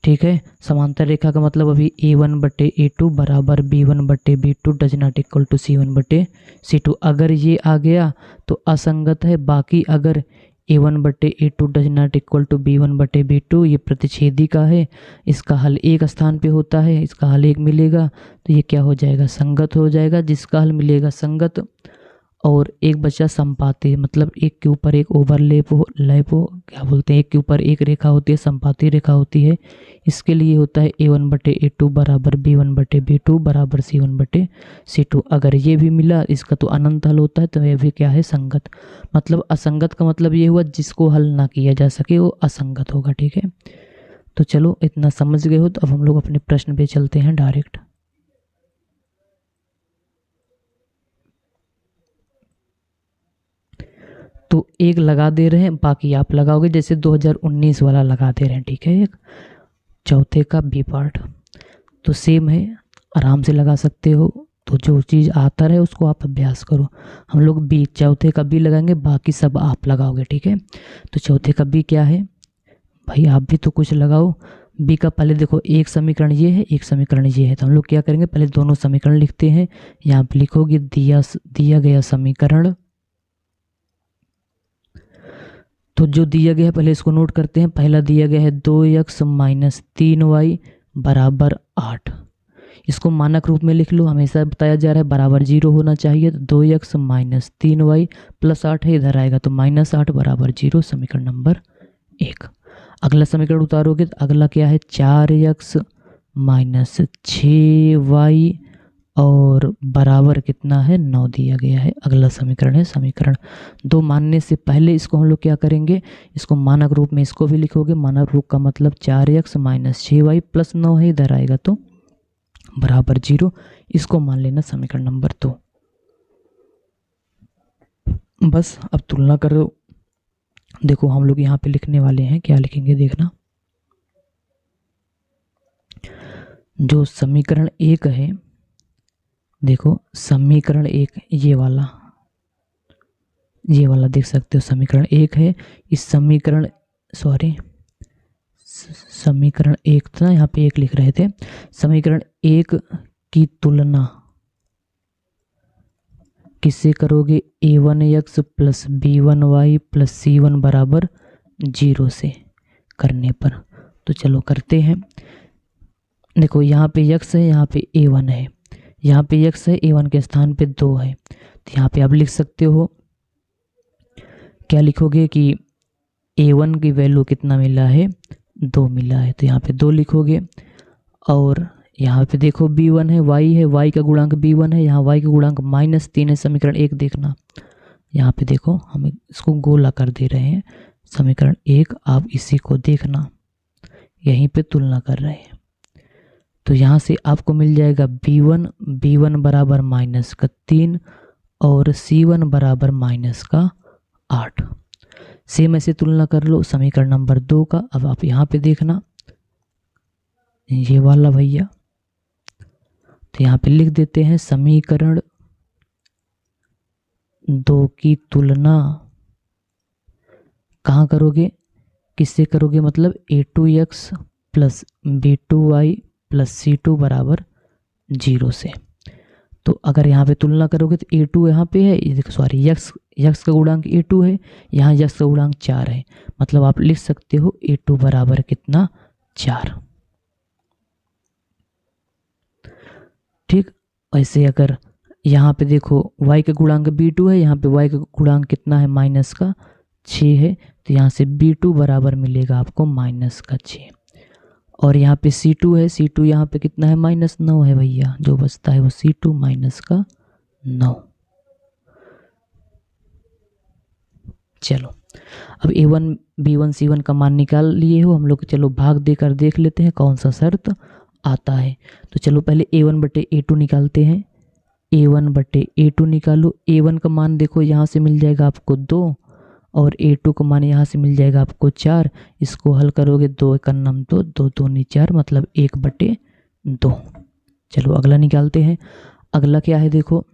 ठीक है। समांतर रेखा का मतलब अभी A1/A2 बराबर B1/B2 does not equal to C1/C2। अगर ये आ गया तो असंगत है। बाकी अगर A1/A2 does not equal to B1/B2 ये प्रतिच्छेदी का है, इसका हल एक स्थान पे होता है, इसका हल एक मिलेगा, तो ये क्या हो जाएगा, संगत हो जाएगा। जिसका हल मिलेगा संगत और एक बचा संपाती, मतलब एक के ऊपर एक ओवरलैप हो, लैप हो, क्या बोलते हैं, एक के ऊपर एक रेखा होती है, संपाती रेखा होती है। इसके लिए होता है A1/A2 बराबर B1/B2 बराबर C1/C2। अगर ये भी मिला, इसका तो अनंत हल होता है, तो यह भी क्या है, संगत। मतलब असंगत का मतलब ये हुआ जिसको हल ना किया जा सके वो असंगत होगा, ठीक है। तो चलो इतना समझ गए हो, तो अब हम लोग अपने प्रश्न पे चलते हैं डायरेक्ट। तो एक लगा दे रहे हैं, बाकी आप लगाओगे, जैसे 2019 वाला लगा दे रहे हैं, ठीक है। एक चौथे का बी पार्ट तो सेम है, आराम से लगा सकते हो। तो जो चीज़ आता रहे उसको आप अभ्यास करो। हम लोग बी, चौथे का बी लगाएंगे, बाकी सब आप लगाओगे, ठीक है। तो चौथे का बी क्या है भाई, आप भी तो कुछ लगाओ। बी का पहले देखो, एक समीकरण ये है, एक समीकरण ये है, तो हम लोग क्या करेंगे, पहले दोनों समीकरण लिखते हैं। यहाँ पे लिखोगे दिया गया समीकरण, तो जो दिया गया है पहले इसको नोट करते हैं। पहला दिया गया है 2x - 3y बराबर 8। इसको मानक रूप में लिख लो, हमेशा बताया जा रहा है बराबर 0 होना चाहिए। तो 2x - 3y + 8 है, इधर आएगा तो -8 बराबर 0, समीकरण नंबर 1। अगला समीकरण उतारोगे तो अगला क्या है, 4x - 6y और बराबर कितना है, 9 दिया गया है। अगला समीकरण है समीकरण 2। मानने से पहले इसको हम लोग क्या करेंगे, इसको मानक रूप में इसको भी लिखोगे। मानक रूप का मतलब 4x - 6y + 9 है, इधर आएगा तो बराबर 0। इसको मान लेना समीकरण नंबर 2। बस अब तुलना करो। देखो हम लोग यहाँ पे लिखने वाले हैं, क्या लिखेंगे देखना। जो समीकरण 1 है, देखो समीकरण 1 ये वाला देख सकते हो, समीकरण 1 है। इस समीकरण समीकरण 1 था, यहाँ पे 1 लिख रहे थे। समीकरण 1 की तुलना किससे करोगे, A1x + B1y + C1 बराबर 0 से करने पर। तो चलो करते हैं। देखो यहाँ पे x है, यहाँ पे A1 है, यहाँ पे x है, A1 के स्थान पे 2 है। तो यहाँ पे आप लिख सकते हो, क्या लिखोगे कि A1 की वैल्यू कितना मिला है, 2 मिला है, तो यहाँ पे 2 लिखोगे। और यहाँ पे देखो B1 है, y है, y का गुणांक B1 है, यहाँ y का गुणांक -3 है। समीकरण 1 देखना, यहाँ पे देखो हम इसको गोला कर दे रहे हैं। समीकरण 1 आप इसी को देखना, यहीं पे तुलना कर रहे हैं। तो यहाँ से आपको मिल जाएगा B1 बराबर -3 और C1 बराबर -8। सेम ऐसे तुलना कर लो समीकरण नंबर 2 का। अब आप यहाँ पे देखना, ये वाला भैया, तो यहाँ पे लिख देते हैं समीकरण 2 की तुलना कहाँ करोगे, किससे करोगे, मतलब A2x + B2y + C2 बराबर 0 से। तो अगर यहाँ पे तुलना करोगे तो A2 यहाँ पे है, देखो सॉरी, यक्स का गुणांक A2 है, यहाँ यक्स का गुणांक 4 है। मतलब आप लिख सकते हो A2 बराबर कितना, 4। ठीक। ऐसे अगर यहाँ पे देखो y का गुणांक B2 है, यहाँ पे y का गुणांक कितना है, -6 है, तो यहाँ से B2 बराबर मिलेगा आपको -6। और यहाँ पे C2 है, C2 यहाँ पे कितना है, -9 है भैया, जो बचता है वो C2 -9। चलो अब A1 B1 C1 का मान निकाल लिए हो हम लोग, चलो भाग देकर देख लेते हैं कौन सा शर्त आता है। तो चलो पहले A1/A2 निकालते हैं। A1/A2 निकालो। A1 का मान देखो यहाँ से मिल जाएगा आपको 2 और A2 का मान यहाँ से मिल जाएगा आपको 4। इसको हल करोगे 2 × 9 तो 2 × 2 = 4, मतलब 1/2। चलो अगला निकालते हैं। अगला क्या है, देखो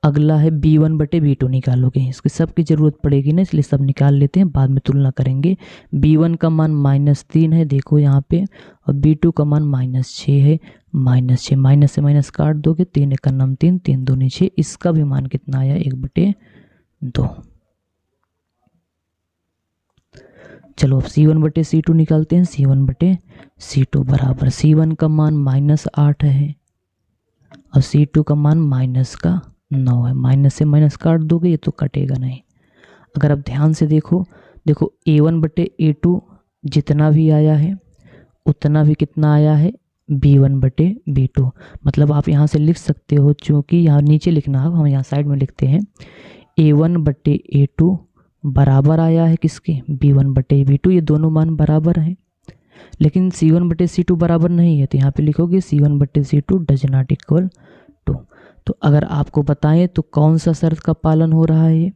अगला है B1/B2 निकालोगे। इसकी सब की ज़रूरत पड़ेगी ना, इसलिए सब निकाल लेते हैं, बाद में तुलना करेंगे। B1 का मान -3 है, देखो यहाँ पे, और B2 का मान -6 है। -6 माइनस से माइनस काट दोगे, 3 × 9 = 3, 3 × 2 = 6। इसका भी मान कितना आया, 1/2। चलो अब C1/C2 निकालते हैं। C1/C2 बराबर C1 का मान -8 है और C2 का मान -4 9 है, माइनस से माइनस काट दोगे ये तो कटेगा नहीं। अगर आप ध्यान से देखो, देखो A1/A2 जितना भी आया है उतना भी कितना आया है, B1/B2। मतलब आप यहाँ से लिख सकते हो, चूँकि यहाँ नीचे लिखना है, हम यहाँ साइड में लिखते हैं A1/A2 बराबर आया है किसके, B1/B2। ये दोनों मान बराबर हैं, लेकिन C1/C2 बराबर नहीं है, तो यहाँ पे लिखोगे C1/C2 does not equal to. तो अगर आपको बताएं तो कौन सा शर्त का पालन हो रहा है, ये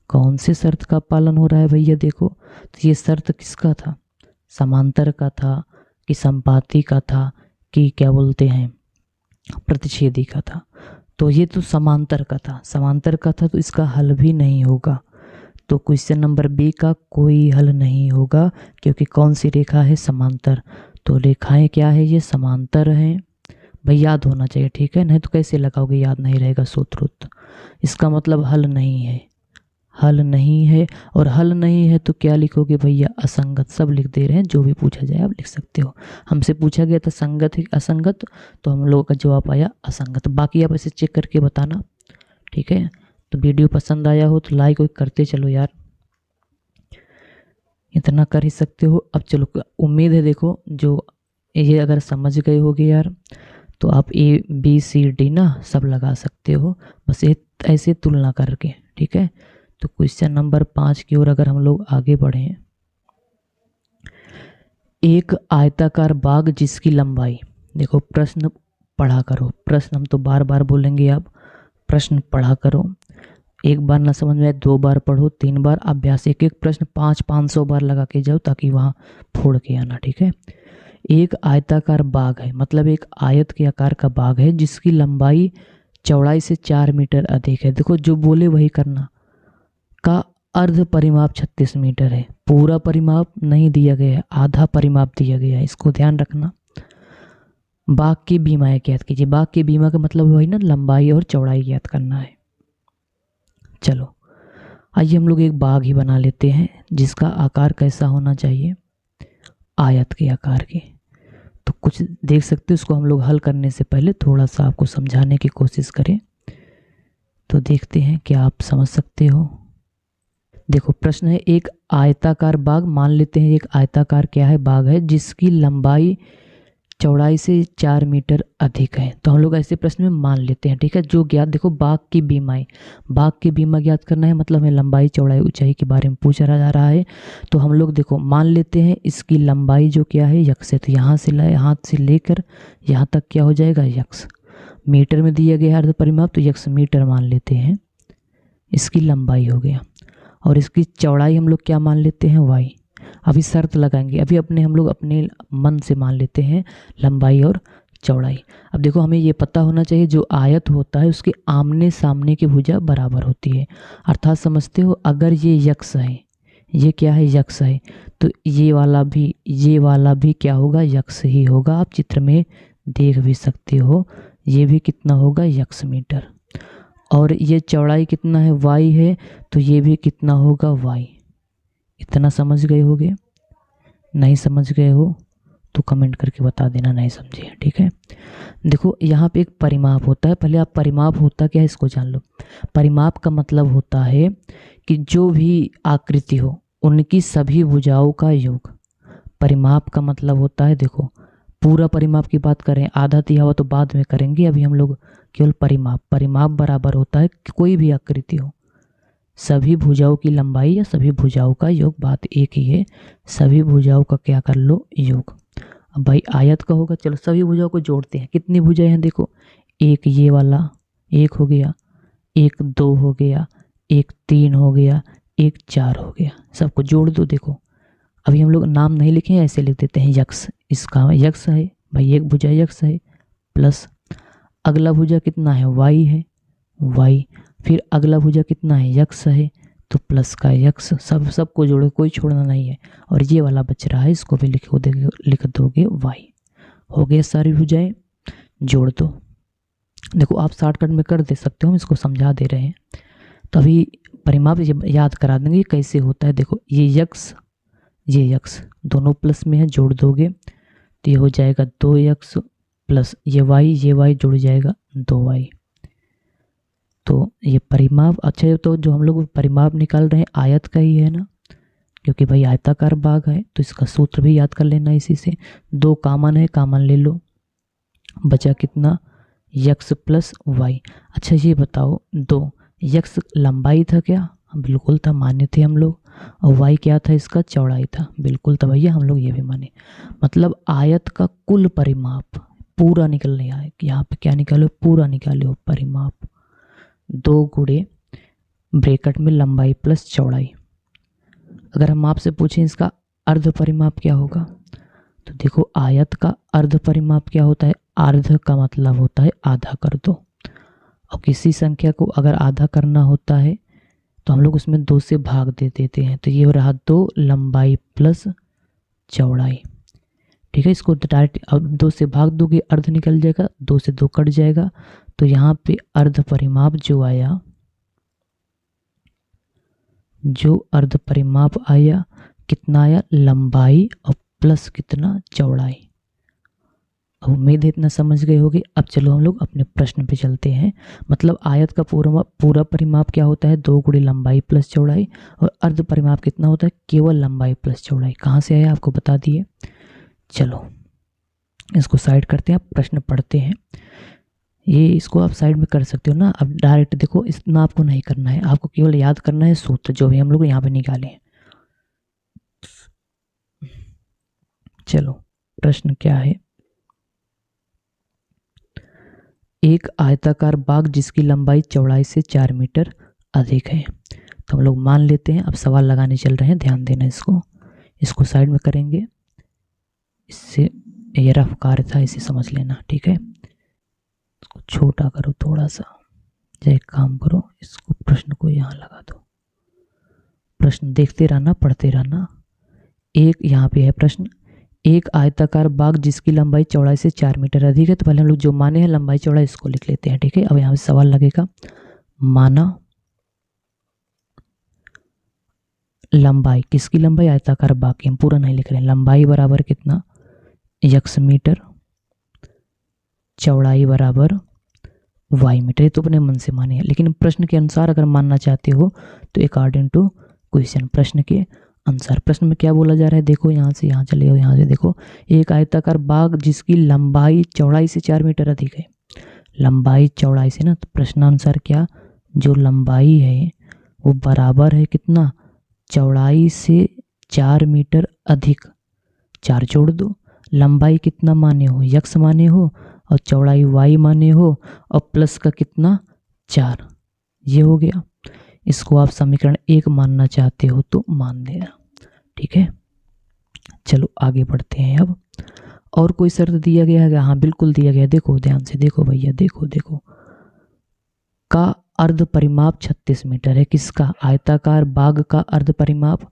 कौन से शर्त का पालन हो रहा है भैया, देखो तो ये शर्त किसका था, समांतर का था कि संपाती का था कि क्या बोलते हैं प्रतिच्छेदी का था। तो ये तो समांतर का था, समांतर का था, तो इसका हल भी नहीं होगा। तो क्वेश्चन नंबर बी का कोई हल नहीं होगा, क्योंकि कौन सी रेखा है, समांतर। तो रेखाएं क्या है, ये समांतर हैं भाई, याद होना चाहिए, ठीक है, नहीं तो कैसे लगाओगे, याद नहीं रहेगा सूत्र। इसका मतलब हल नहीं है, हल नहीं है। और हल नहीं है तो क्या लिखोगे भैया, असंगत। सब लिख दे रहे हैं, जो भी पूछा जाए आप लिख सकते हो। हमसे पूछा गया था संगत है असंगत, तो हम लोगों का जवाब आया असंगत। बाकी आप ऐसे चेक करके बताना, ठीक है। तो वीडियो पसंद आया हो तो लाइक करते चलो यार, इतना कर ही सकते हो। अब चलो, उम्मीद है देखो जो ये अगर समझ गए होगे यार, तो आप A B C D ना सब लगा सकते हो, बस ऐसे तुलना करके, ठीक है। तो क्वेश्चन नंबर 5 की ओर अगर हम लोग आगे बढ़ें, एक आयताकार बाग जिसकी लंबाई, देखो प्रश्न पढ़ा करो, प्रश्न हम तो बार बार बोलेंगे, आप प्रश्न पढ़ा करो। एक बार ना समझ में आए 2 बार पढ़ो, 3 बार अभ्यास, एक एक प्रश्न 500 बार लगा के जाओ, ताकि वहाँ फोड़ के आना, ठीक है। एक आयताकार बाग है, मतलब एक आयत के आकार का बाग है जिसकी लंबाई चौड़ाई से 4 मीटर अधिक है। देखो जो बोले वही करना, का अर्ध परिमाप 36 मीटर है, पूरा परिमाप नहीं दिया गया है, आधा परिमाप दिया गया है, इसको ध्यान रखना। बाग की बीमाएं ज्ञात कीजिए, बाग की बीमा का मतलब वही ना, लंबाई और चौड़ाई ज्ञात करना है। चलो आइए हम लोग एक बाग ही बना लेते हैं, जिसका आकार कैसा होना चाहिए, आयत के आकार के। तो कुछ देख सकते हो, इसको हम लोग हल करने से पहले थोड़ा सा आपको समझाने की कोशिश करें, तो देखते हैं क्या आप समझ सकते हो। देखो प्रश्न है, एक आयताकार बाग, मान लेते हैं एक आयताकार क्या है, बाग है जिसकी लंबाई चौड़ाई से 4 मीटर अधिक है। तो हम लोग ऐसे प्रश्न में मान लेते हैं, ठीक है। जो ज्ञात, देखो बाग की बीमाएं, बाग की बीमा ज्ञात करना है, मतलब हमें लंबाई चौड़ाई ऊंचाई के बारे में पूछा जा रहा है। तो हम लोग देखो मान लेते हैं इसकी लंबाई जो क्या है, यक्स है, तो यहाँ से हाथ से लेकर यहाँ तक क्या हो जाएगा, यक्स। मीटर में दिया गया अर्ध परिमाप, तो यक्स मीटर मान लेते हैं, इसकी लंबाई हो गया। और इसकी चौड़ाई हम लोग क्या मान लेते हैं, वाई। अभी शर्त लगाएंगे, अभी हम लोग अपने मन से मान लेते हैं लंबाई और चौड़ाई। अब देखो हमें ये पता होना चाहिए, जो आयत होता है उसके आमने सामने की भुजा बराबर होती है। अर्थात समझते हो, अगर ये यक्स है, ये क्या है, यक्स है, तो ये वाला भी क्या होगा, यक्स ही होगा। आप चित्र में देख भी सकते हो, ये भी कितना होगा, यक्स मीटर। और ये चौड़ाई कितना है, वाई है, तो ये भी कितना होगा, वाई। इतना समझ गए होगे, नहीं समझ गए हो तो कमेंट करके बता देना नहीं समझे, ठीक है। देखो यहाँ पे एक परिमाप होता है, पहले आप परिमाप होता क्या है इसको जान लो। परिमाप का मतलब होता है कि जो भी आकृति हो उनकी सभी भुजाओं का योग। परिमाप का मतलब होता है, देखो पूरा परिमाप की बात करें, आधा तिहावा तो बाद में करेंगे, अभी हम लोग केवल परिमाप बराबर होता है कि कोई भी आकृति हो, सभी भुजाओं की लंबाई या सभी भुजाओं का योग, बात एक ही है, सभी भुजाओं का क्या कर लो, योग। अब भाई आयत का होगा, चलो सभी भुजाओं को जोड़ते हैं, कितनी भुजाएं हैं देखो, एक ये वाला, एक हो गया, एक 2 हो गया, एक 3 हो गया, एक 4 हो गया, सबको जोड़ दो। देखो अभी हम लोग नाम नहीं लिखे, ऐसे लिख देते हैं यक्स, इसका यक्स है भाई, एक भुजा यक्स है, प्लस अगला भुजा कितना है, वाई है, वाई, फिर अगला भुजा कितना है, यक्स है, तो प्लस का यक्स, सबको जोड़ो, कोई छोड़ना नहीं है। और ये वाला बच रहा है, इसको भी लिख दोगे वाई। हो गए सारी भुजाएं, जोड़ दो। देखो आप शॉर्टकट में कर दे सकते हो, हम इसको समझा दे रहे हैं। तो अभी परिमाप याद करा देंगे कैसे होता है। देखो ये यक्स दोनों प्लस में है, जोड़ दोगे तो ये हो जाएगा 2x प्लस ये वाई जुड़ जाएगा 2y। तो ये परिमाप, अच्छा तो जो हम लोग परिमाप निकाल रहे हैं आयत का ही है ना, क्योंकि भाई आयताकार भाग है, तो इसका सूत्र भी याद कर लेना इसी से। 2 कॉमन है, कॉमन ले लो, बचा कितना x प्लस वाई। अच्छा ये बताओ 2 x लंबाई था क्या? बिल्कुल था, माने थे हम लोग। और y क्या था? इसका चौड़ाई था, बिल्कुल था भैया, हम लोग ये भी माने। मतलब आयत का कुल परिमाप पूरा निकलने आए, यहाँ पे क्या निकालो? पूरा निकालो परिमाप। 2 गुणे ब्रैकेट में लंबाई प्लस चौड़ाई। अगर हम आपसे पूछें इसका अर्ध परिमाप क्या होगा, तो देखो आयत का अर्ध परिमाप क्या होता है? अर्ध का मतलब होता है आधा कर दो। और किसी संख्या को अगर आधा करना होता है तो हम लोग उसमें 2 से भाग दे देते हैं, तो ये हो रहा 2 लंबाई प्लस चौड़ाई। ठीक है, इसको डायरेक्ट अब 2 से भाग दोगे अर्ध निकल जाएगा, 2 से 2 कट जाएगा, तो यहाँ पे अर्ध परिमाप जो आया, जो अर्ध परिमाप आया कितना आया? लंबाई और प्लस कितना? चौड़ाई। अब उम्मीद है इतना समझ गए होगे। अब चलो हम लोग अपने प्रश्न पे चलते हैं। मतलब आयत का पूरा परिमाप क्या होता है? 2 गुणे लंबाई प्लस चौड़ाई। और अर्ध परिमाप कितना होता है? केवल लंबाई प्लस चौड़ाई। कहाँ से आया आपको बता दिए। चलो इसको साइड करते हैं, प्रश्न पढ़ते हैं। ये इसको आप साइड में कर सकते हो ना। अब डायरेक्ट देखो, इतना आपको नहीं करना है, आपको केवल याद करना है सूत्र जो भी हम लोग यहाँ पे निकाले हैं। चलो प्रश्न क्या है? एक आयताकार बाग जिसकी लंबाई चौड़ाई से 4 मीटर अधिक है। तो हम लोग मान लेते हैं, अब सवाल लगाने चल रहे हैं, ध्यान देना इसको साइड में करेंगे। इससे ये रफ कार्य था, इसे समझ लेना, ठीक है। इसको छोटा करो थोड़ा सा, या एक काम करो, इसको प्रश्न को यहाँ लगा दो। प्रश्न देखते रहना, पढ़ते रहना। एक यहाँ पे है प्रश्न, एक आयताकार बाग जिसकी लंबाई चौड़ाई से 4 मीटर अधिक है। तो पहले हम लोग जो माने हैं लंबाई चौड़ाई इसको लिख लेते हैं, ठीक है। अब यहाँ पे सवाल लगेगा, माना लंबाई, किसकी लंबाई? आयताकार बाग की। हम पूरा नहीं लिख रहे हैं। लंबाई बराबर कितना? x मीटर, चौड़ाई बराबर y मीटर। ये तो अपने मन से माने हैं, लेकिन प्रश्न के अनुसार अगर मानना चाहते हो तो अकॉर्डिंग टू क्वेश्चन, प्रश्न के अनुसार। प्रश्न में क्या बोला जा रहा है? देखो यहाँ से यहाँ चले, यहाँ से देखो, एक आयताकार बाग जिसकी लंबाई चौड़ाई से 4 मीटर अधिक है। लंबाई चौड़ाई से ना, तो प्रश्नानुसार क्या, जो लंबाई है वो बराबर है कितना? चौड़ाई से 4 मीटर अधिक। 4 जोड़ दो, लंबाई कितना माने हो? x माने हो, और चौड़ाई y माने हो, और प्लस का कितना? 4। ये हो गया। इसको आप समीकरण 1 मानना चाहते हो तो मान देना, ठीक है। चलो आगे बढ़ते हैं। अब और कोई शर्त दिया गया है? हाँ बिल्कुल दिया गया। देखो ध्यान से देखो भैया, देखो का अर्ध परिमाप 36 मीटर है। किसका? आयताकार बाग का अर्ध परिमाप।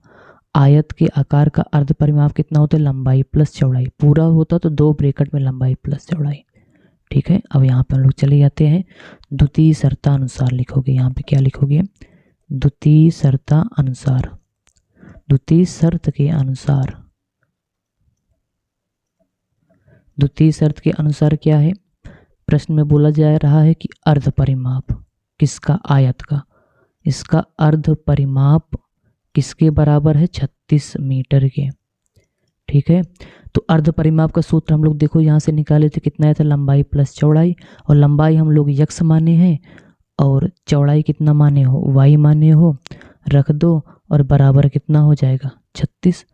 आयत के आकार का अर्ध परिमाप कितना होता है? लंबाई प्लस चौड़ाई। पूरा होता तो 2 ब्रैकेट में लंबाई प्लस चौड़ाई, ठीक है। अब यहाँ पे हम लोग चले जाते हैं, द्वितीय शर्तानुसार लिखोगे। यहाँ पे क्या लिखोगे? द्वितीय शर्तानुसार। द्वितीय शर्त के अनुसार, द्वितीय शर्त के अनुसार क्या है? प्रश्न में बोला जा रहा है कि अर्ध परिमाप किसका? आयत का। इसका अर्ध परिमाप किसके बराबर है? 36 मीटर के, ठीक है। तो अर्ध परिमाप का सूत्र हम लोग देखो यहाँ से निकाले थे, कितना आया था? लंबाई प्लस चौड़ाई। और लंबाई हम लोग x माने हैं, और चौड़ाई कितना माने हो? y माने हो। रख दो, और बराबर कितना हो जाएगा? 36।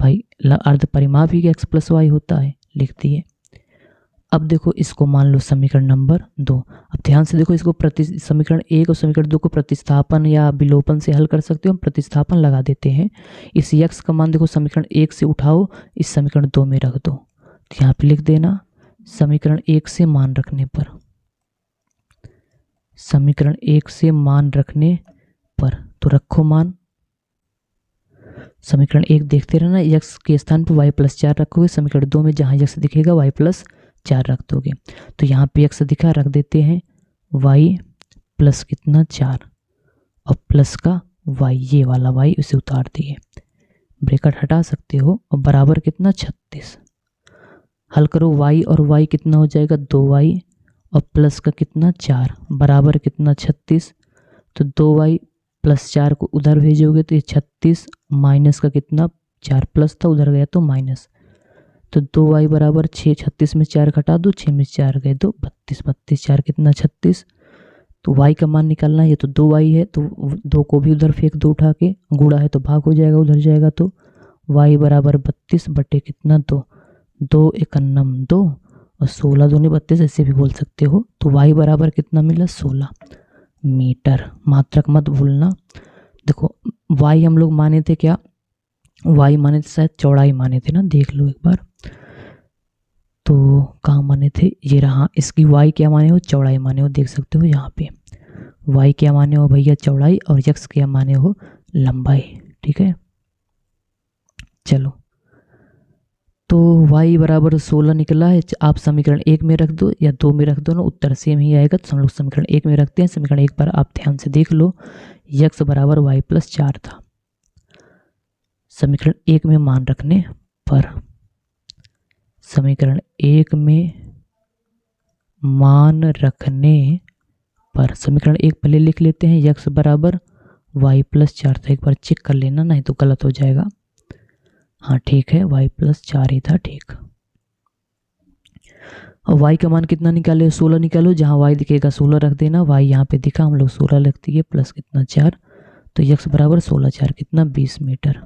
भाई अर्ध परिमाप ही x प्लस y होता है, लिख दिए। अब देखो इसको मान लो समीकरण नंबर 2। अब ध्यान से देखो, इसको समीकरण 1 और समीकरण 2 को प्रतिस्थापन या विलोपन से हल कर सकते हो। हम प्रतिस्थापन लगा देते हैं। इस x का मान देखो समीकरण 1 से उठाओ, इस समीकरण 2 में रख दो। तो यहाँ पे लिख देना, समीकरण 1 से मान रखने पर, समीकरण 1 से मान रखने पर, तो रखो मान। समीकरण 1 देखते रहना, x के स्थान पर y प्लस 4 रखोगे। समीकरण 2 में जहाँ x दिखेगा y प्लस 4 रख दोगे। तो यहाँ पे x दिखा, रख देते हैं y प्लस कितना? 4, और प्लस का y, ये वाला y उसे उतार दिए, ब्रैकेट हटा सकते हो, और बराबर कितना? 36। हल करो, y और y कितना हो जाएगा? 2y और प्लस का कितना 4 बराबर कितना 36। तो 2y प्लस 4 को उधर भेजोगे तो ये 36 माइनस का कितना 4 प्लस था उधर गया तो माइनस। तो 2y बराबर 6, 36 में 4 घटा दो, 6 में 4 गए तो 32, 32 4 कितना 36। तो y का मान निकालना है, ये तो 2y है तो 2 को भी उधर फेंक दो उठा के, गुणा है तो भाग हो जाएगा उधर जाएगा तो y बराबर 32 बटे कितना 2, 2 एकन्नम 2 और 16 दूनी 32 ऐसे भी बोल सकते हो। तो y बराबर कितना मिला 16 मीटर। मात्रक मत भूलना। देखो y हम लोग माने थे क्या, y माने थे शायद चौड़ाई माने थे ना, देख लो एक बार। तो कहाँ माने थे, ये रहा। इसकी y क्या माने हो, चौड़ाई माने हो, देख सकते हो यहाँ पे y क्या माने हो भैया चौड़ाई और x क्या माने हो लंबाई। ठीक है चलो, तो y बराबर 16 निकला है। आप समीकरण 1 में रख दो या 2 में रख दो ना, उत्तर सेम ही आएगा। तो हम लोग समीकरण 1 में रखते हैं। समीकरण 1 पर आप ध्यान से देख लो, x बराबर y प्लस 4 था। समीकरण 1 में मान रखने पर, समीकरण 1 में मान रखने पर समीकरण 1 पहले लिख लेते हैं, x बराबर y प्लस 4 था। एक बार चेक कर लेना, नहीं तो गलत हो जाएगा। हाँ ठीक है, y प्लस 4 ही था, ठीक। और y का मान कितना निकाले, 16 निकालो। जहाँ y दिखेगा 16 रख देना, y यहाँ पे दिखा हम लोग 16 रख दिए, प्लस कितना 4। तो x बराबर 16 4 कितना 20 मीटर।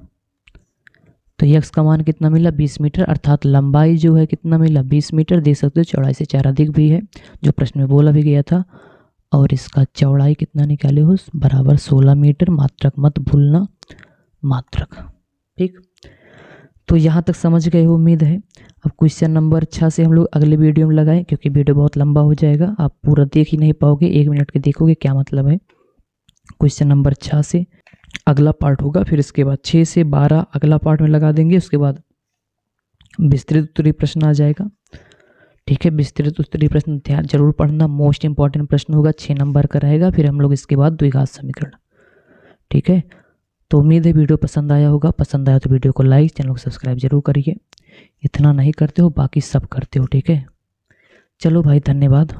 तो x का मान कितना मिला 20 मीटर, अर्थात लंबाई जो है कितना मिला 20 मीटर। देख सकते हो चौड़ाई से 4 अधिक भी है, जो प्रश्न में बोला भी गया था। और इसका चौड़ाई कितना निकाले हो, बराबर 16 मीटर। मात्रक मत भूलना, मात्रक। ठीक, तो यहाँ तक समझ गए हो उम्मीद है। अब क्वेश्चन नंबर 6 से हम लोग अगले वीडियो में लगाएं, क्योंकि वीडियो बहुत लंबा हो जाएगा, आप पूरा देख ही नहीं पाओगे। 1 मिनट के देखोगे क्या मतलब है। क्वेश्चन नंबर 6 से अगला पार्ट होगा, फिर इसके बाद 6 से 12 अगला पार्ट में लगा देंगे। उसके बाद विस्तृत उत्तरीय प्रश्न आ जाएगा। ठीक है, विस्तृत उत्तरीय प्रश्न ध्यान जरूर पढ़ना, मोस्ट इंपॉर्टेंट प्रश्न होगा, 6 नंबर का रहेगा। फिर हम लोग इसके बाद द्विघात समीकरण। ठीक है, तो उम्मीद है वीडियो पसंद आया होगा। पसंद आया तो वीडियो को लाइक, चैनल को सब्सक्राइब जरूर करिए। इतना नहीं करते हो, बाकी सब करते हो। ठीक है, चलो भाई, धन्यवाद।